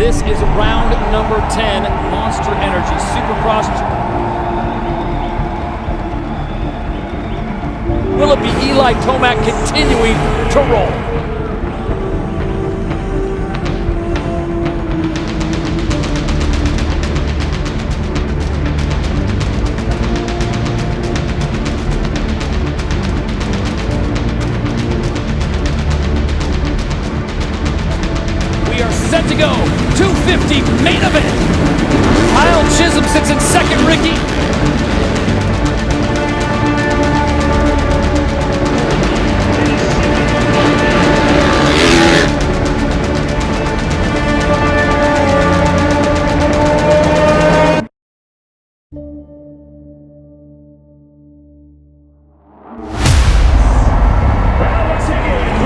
This is round number 10, Monster Energy Supercross. Will it be Eli Tomac continuing to roll? We are set to go. 250 main event. Kyle Chisholm sits in second, Ricky.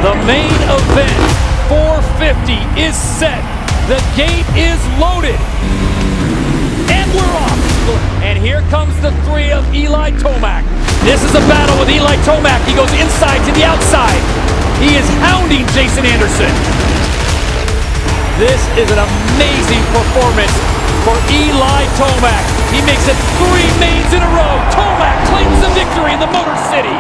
The main event, 450, is set. The gate is loaded. And we're off. And here comes the three of Eli Tomac. This is a battle with Eli Tomac. He goes inside to the outside. He is hounding Jason Anderson. This is an amazing performance for Eli Tomac. He makes it 3 mains in a row. Tomac claims the victory in the Motor City.